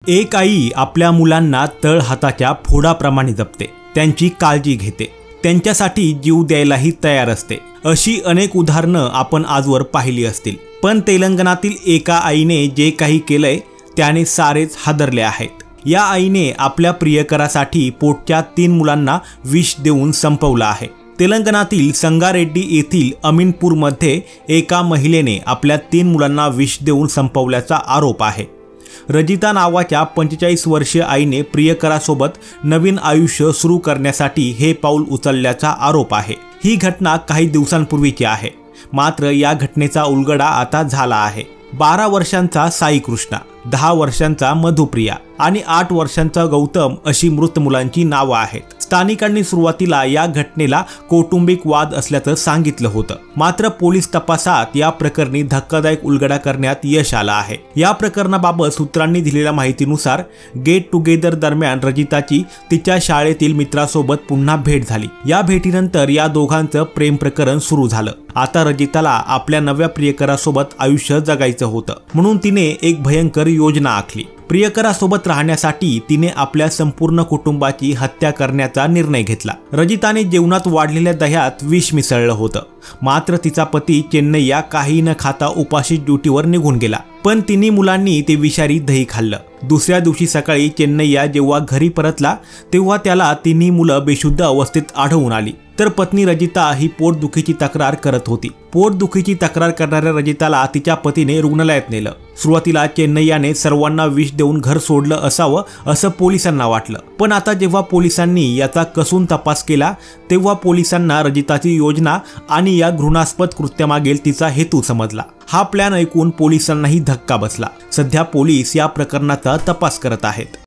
एक आई आपल्या मुलांना तळहाताच्या फोडाप्रमाणे जपते, त्यांची काळजी घेते, त्यांच्यासाठी जीव द्यायलाही तयार असते। अशी अनेक उदाहरणं आपण आजवर पाहिली असतील। पण तेलंगणातील एका आईने जे काही केलंय त्याने सारेच हादरले आहेत। या आईने आपल्या प्रियकरासाठी पोटच्या 3 मुलांना विष देऊन संपवलं आहे। तेलंगणातील संगारेड्डी येथील अमीनपूरमध्ये एका महिलेने आपल्या 3 मुलांना विष देऊन संपवल्याचा आरोप आहे। रजिता नावाच्या 45 वर्षीय आईने प्रियकरासोबत नवीन आयुष्य सुरू करण्यासाठी हे पाऊल उचलल्याचा आरोप आहे। ही घटना काही दिवसांपूर्वीची आहे, मात्र या घटनेचा उलगडा आता झाला आहे। 12 वर्षांचा साई कृष्णा, 10 वर्षांचा मधुप्रिया आणि 8 वर्षांचा गौतम अशी मृत मुलांची नावे आहेत। स्थानिकांनी सुरुवातीला या घटनेला कौटुंबिक वाद असल्याचं सांगितलं होतं, मात्र पोलीस तपासात या प्रकरणी धक्कादायक उलगडा करण्यात यश आलं आहे। या प्रकरणाबाबत सूत्रांनी दिलेल्या माहितीनुसार गेट टुगेदर दरम्यान रजिताची तिच्या शाळेतील मित्रासोबत पुन्हा भेट झाली। या भेटीनंतर या दोघांचं प्रेम प्रकरण सुरू झालं। आता रजिताला आपल्या नव्या प्रियकरासोबत आयुष्य जगायचं होतं, म्हणून तिने एक भयंकर योजना आखली। प्रियकरासोबत राहण्यासाठी तिने आपल्या संपूर्ण कुटुंबाची हत्या करण्याचा निर्णय घेतला। रजिताने जेवणात वाढलेल्या दह्यात विष मिसळलं होतं, मात्र तिचा पती चेन्नैया काही न खाता उपाशी ड्युटीवर निघून गेला, पण तिन्ही मुलांनी ते विषारी दही खाल्लं। दुसऱ्या दिवशी सकाळी चेन्नैया जेव्हा घरी परतला तेव्हा त्याला तिन्ही मुलं बेशुद्ध अवस्थेत आढळून आली, तर पत्नी रजिता ही पोटदुखीची तक्रार करत होती। पोटदुखीची तक्रार करणाऱ्या रजिताला तिच्या पतीने रुग्णालयात नेलं। सुरुवातीला चेन्नैयाने सर्वांना विष देऊन घर सोडलं असावं असं पोलिसांना वाटलं, पण आता जेव्हा पोलिसांनी याचा कसून तपास केला तेव्हा पोलिसांना रजिताची योजना आणि या घृणास्पद कृत्यामागील तिचा हेतू समजला। हा प्लॅन ऐकून पोलिसांनाही धक्का बसला। सध्या पोलीस या प्रकरणाचा तपास करत आहेत।